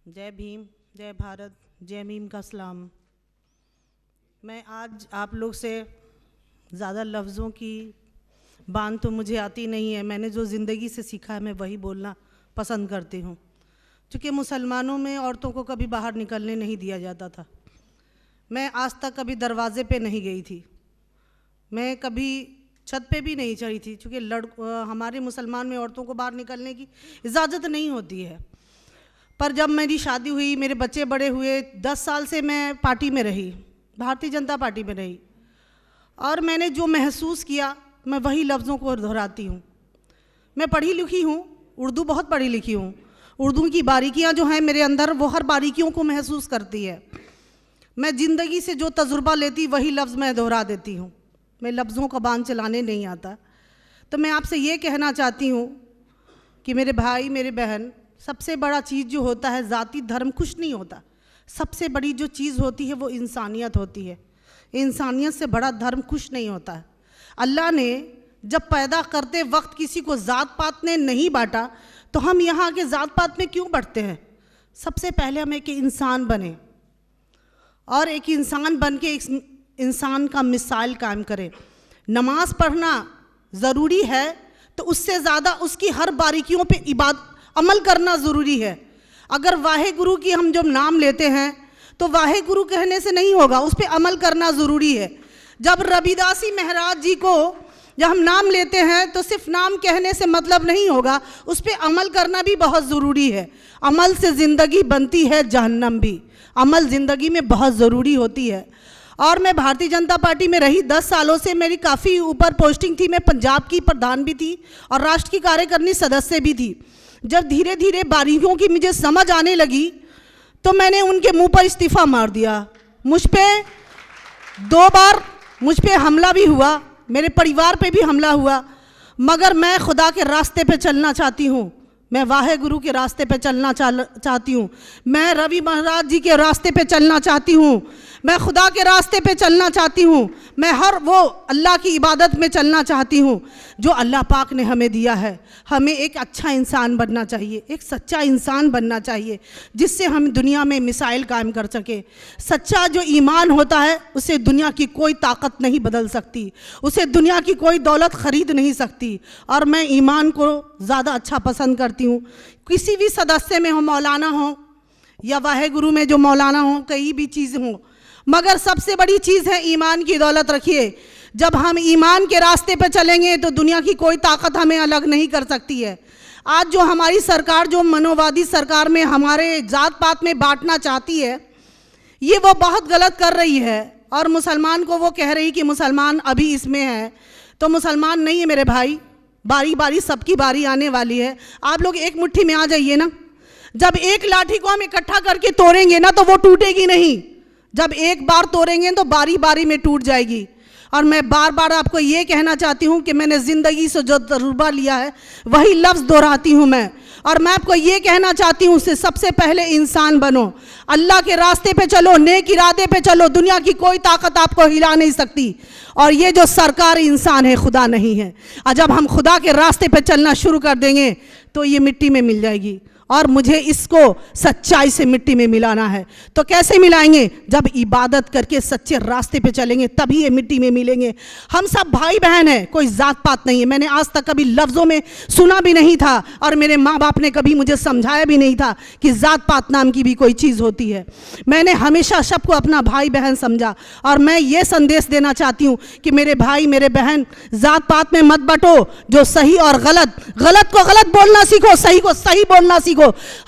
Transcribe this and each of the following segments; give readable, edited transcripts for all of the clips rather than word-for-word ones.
जय भीम, जय भारत, जय भीम का सलाम। मैं आज आप लोग से ज़्यादा लफ्ज़ों की बात तो मुझे आती नहीं है। मैंने जो ज़िंदगी से सीखा है मैं वही बोलना पसंद करती हूँ। क्योंकि मुसलमानों में औरतों को कभी बाहर निकलने नहीं दिया जाता था। मैं आज तक कभी दरवाजे पे नहीं गई थी, मैं कभी छत पे भी नहीं चढ़ी थी, क्योंकि हमारे मुसलमान में औरतों को बाहर निकलने की इजाज़त नहीं होती है। पर जब मेरी शादी हुई, मेरे बच्चे बड़े हुए, 10 साल से मैं पार्टी में रही, भारतीय जनता पार्टी में रही, और मैंने जो महसूस किया मैं वही लफ्ज़ों को दोहराती हूँ। मैं पढ़ी लिखी हूँ, उर्दू बहुत पढ़ी लिखी हूँ। उर्दू की बारीकियाँ जो हैं मेरे अंदर, वो हर बारीकियों को महसूस करती है। मैं ज़िंदगी से जो तजुर्बा लेती वही लफ्ज़ मैं दोहरा देती हूँ। मैं लफ्ज़ों का बांध चलाने नहीं आता। तो मैं आपसे ये कहना चाहती हूँ कि मेरे भाई, मेरे बहन, सबसे बड़ा चीज़ जो होता है, ज़ाती धर्म कुछ नहीं होता। सबसे बड़ी जो चीज़ होती है वो इंसानियत होती है। इंसानियत से बड़ा धर्म कुछ नहीं होता है। अल्लाह ने जब पैदा करते वक्त किसी को ज़ात पात ने नहीं बांटा, तो हम यहाँ के ज़ात पात में क्यों बढ़ते हैं? सबसे पहले हम एक इंसान बने, और एक इंसान बन के एक इंसान का मिसाल कायम करें। नमाज पढ़ना ज़रूरी है, तो उससे ज़्यादा उसकी हर बारीकियों पे अमल करना ज़रूरी है। अगर वाहे गुरु की हम जब नाम लेते हैं तो वाहे गुरु कहने से नहीं होगा, उस पर अमल करना ज़रूरी है। जब रविदासी महाराज जी को जब हम नाम लेते हैं तो सिर्फ नाम कहने से मतलब नहीं होगा, उस पर अमल करना भी बहुत ज़रूरी है। अमल से ज़िंदगी बनती है जहन्नम भी। अमल ज़िंदगी में बहुत ज़रूरी होती है। और मैं भारतीय जनता पार्टी में रही 10 सालों से, मेरी काफ़ी ऊपर पोस्टिंग थी। मैं पंजाब की प्रधान भी थी और राष्ट्र की कार्यकारिणी सदस्य भी थी। जब धीरे धीरे बारीकियों की मुझे समझ आने लगी तो मैंने उनके मुंह पर इस्तीफ़ा मार दिया। मुझ पे 2 बार मुझ पे हमला भी हुआ, मेरे परिवार पे भी हमला हुआ, मगर मैं खुदा के रास्ते पे चलना चाहती हूँ। मैं वाहे गुरु के रास्ते पे चलना चाहती हूँ। मैं रवि महाराज जी के रास्ते पे चलना चाहती हूँ। मैं खुदा के रास्ते पे चलना चाहती हूँ। मैं हर वो अल्लाह की इबादत में चलना चाहती हूँ जो अल्लाह पाक ने हमें दिया है। हमें एक अच्छा इंसान बनना चाहिए, एक सच्चा इंसान बनना चाहिए, जिससे हम दुनिया में मिसाइल कायम कर सके। सच्चा जो ईमान होता है उसे दुनिया की कोई ताकत नहीं बदल सकती, उसे दुनिया की कोई दौलत ख़रीद नहीं सकती। और मैं ईमान को ज़्यादा अच्छा पसंद करती हूँ। किसी भी सदस्य में हो, मौलाना हो या वाहे गुरु में जो मौलाना हो, कई भी चीज़ हो, मगर सबसे बड़ी चीज़ है ईमान की दौलत रखिए। जब हम ईमान के रास्ते पर चलेंगे तो दुनिया की कोई ताकत हमें अलग नहीं कर सकती है। आज जो हमारी सरकार, जो मनोवादी सरकार में हमारे जात पात में बांटना चाहती है, ये वो बहुत गलत कर रही है। और मुसलमान को वो कह रही कि मुसलमान अभी इसमें है, तो मुसलमान नहीं है मेरे भाई। बारी बारी सबकी बारी आने वाली है। आप लोग एक मुट्ठी में आ जाइए ना। जब एक लाठी को हम इकट्ठा करके तोड़ेंगे ना तो वो टूटेगी नहीं। जब एक बार तोड़ेंगे तो बारी बारी में टूट जाएगी। और मैं बार बार आपको ये कहना चाहती हूँ कि मैंने ज़िंदगी से जो तजुर्बा लिया है वही लफ्ज़ दोहराती हूँ मैं। और मैं आपको ये कहना चाहती हूँ कि सबसे पहले इंसान बनो, अल्लाह के रास्ते पे चलो, नेक इरादे पे चलो। दुनिया की कोई ताकत आपको हिला नहीं सकती। और ये जो सरकार इंसान है, खुदा नहीं है। और जब हम खुदा के रास्ते पे चलना शुरू कर देंगे तो ये मिट्टी में मिल जाएगी। और मुझे इसको सच्चाई से मिट्टी में मिलाना है। तो कैसे मिलाएंगे? जब इबादत करके सच्चे रास्ते पे चलेंगे तभी ये मिट्टी में मिलेंगे। हम सब भाई बहन हैं, कोई जात पात नहीं है। मैंने आज तक कभी लफ्ज़ों में सुना भी नहीं था, और मेरे माँ बाप ने कभी मुझे समझाया भी नहीं था कि जात पात नाम की भी कोई चीज़ होती है। मैंने हमेशा सबको अपना भाई बहन समझा। और मैं ये संदेश देना चाहती हूँ कि मेरे भाई, मेरे बहन, जात पात में मत बटो। जो सही और गलत को गलत बोलना सीखो, सही को सही बोलना सीखो।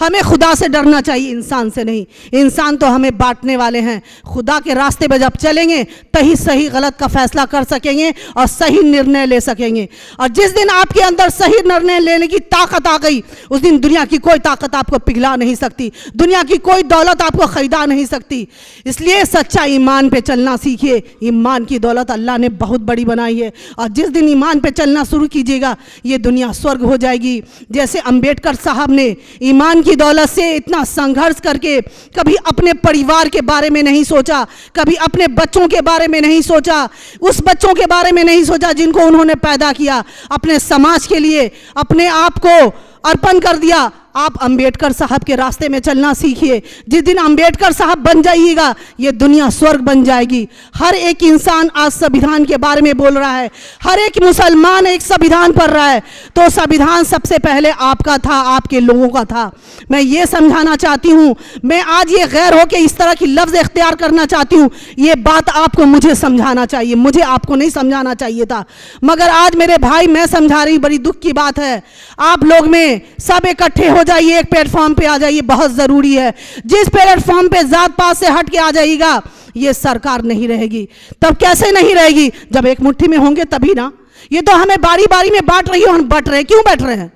हमें खुदा से डरना चाहिए, इंसान से नहीं। इंसान तो हमें बांटने वाले हैं। खुदा के रास्ते पे जब चलेंगे तभी सही गलत का फैसला कर सकेंगे और सही निर्णय ले सकेंगे। और जिस दिन आपके अंदर सही निर्णय लेने की ताकत आ गई, उस दिन दुनिया की कोई ताकत आपको पिघला नहीं सकती, दुनिया की कोई दौलत आपको खरीदा नहीं सकती। इसलिए सच्चा ईमान पे चलना सीखिए। ईमान की दौलत अल्लाह ने बहुत बड़ी बनाई है, और जिस दिन ईमान पे चलना शुरू कीजिएगा ये दुनिया स्वर्ग हो जाएगी। जैसे अंबेडकर साहब ने ईमान की दौलत से इतना संघर्ष करके कभी अपने परिवार के बारे में नहीं सोचा, कभी अपने बच्चों के बारे में नहीं सोचा, उस बच्चों के बारे में नहीं सोचा जिनको उन्होंने पैदा किया। अपने समाज के लिए अपने आप को अर्पण कर दिया, आप अंबेडकर साहब के रास्ते में चलना सीखिए। जिस दिन अंबेडकर साहब बन जाइएगा, ये दुनिया स्वर्ग बन जाएगी। हर एक इंसान आज संविधान के बारे में बोल रहा है, हर एक मुसलमान एक संविधान पढ़ रहा है, तो संविधान सबसे पहले आपका था, आपके लोगों का था। मैं ये समझाना चाहती हूँ, मैं आज ये गैर हो के इस तरह की लफ्ज़ इख्तियार करना चाहती हूँ, ये बात आपको मुझे समझाना चाहिए, मुझे आपको नहीं समझाना चाहिए था, मगर आज मेरे भाई मैं समझा रही। बड़ी दुख की बात है, आप लोग में सब इकट्ठे हो जाइए, एक प्लेटफॉर्म पे आ जाइए, बहुत ज़रूरी है। जिस प्लेटफॉर्म पे जात पात से हट के आ जाइएगा, ये सरकार नहीं रहेगी। तब कैसे नहीं रहेगी? जब एक मुट्ठी में होंगे तभी ना। ये तो हमें बारी बारी में बांट रही हो, हम बट रहे, क्यों बैठ रहे हैं?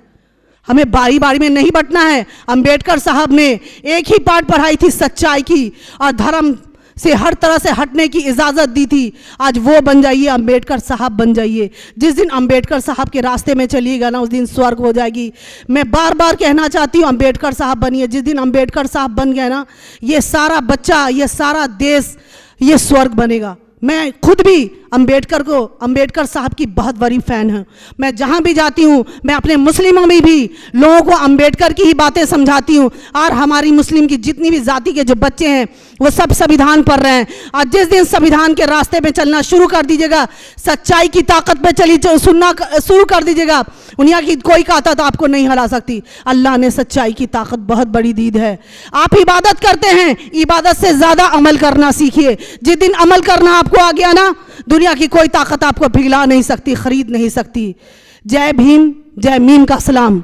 हमें बारी बारी में नहीं बटना है। अंबेडकर साहब ने एक ही पाठ पढ़ाई थी, सच्चाई की, और धर्म से हर तरह से हटने की इजाज़त दी थी। आज वो बन जाइए, अंबेडकर साहब बन जाइए। जिस दिन अंबेडकर साहब के रास्ते में चलिएगा ना, उस दिन स्वर्ग हो जाएगी। मैं बार बार कहना चाहती हूँ, अंबेडकर साहब बनिए। जिस दिन अंबेडकर साहब बन गए ना, ये सारा बच्चा, ये सारा देश, ये स्वर्ग बनेगा। मैं खुद भी अंबेडकर साहब की बहुत बड़ी फ़ैन हूँ। मैं जहाँ भी जाती हूँ, मैं अपने मुस्लिमों में भी लोगों को अंबेडकर की ही बातें समझाती हूँ। और हमारी मुस्लिम की जितनी भी जाति के जो बच्चे हैं, वो सब संविधान पढ़ रहे हैं। और जिस दिन संविधान के रास्ते में चलना शुरू कर दीजिएगा, सच्चाई की ताकत पे सुनना शुरू कर दीजिएगा, दुनिया की कोई ताकत आपको नहीं हरा सकती। अल्लाह ने सच्चाई की ताकत बहुत बड़ी दी है। आप इबादत करते हैं, इबादत से ज़्यादा अमल करना सीखिए। जिस दिन अमल करना आपको आ गया ना, दुनिया की कोई ताकत आपको पिघला नहीं सकती, खरीद नहीं सकती। जय भीम, जय मीम का सलाम।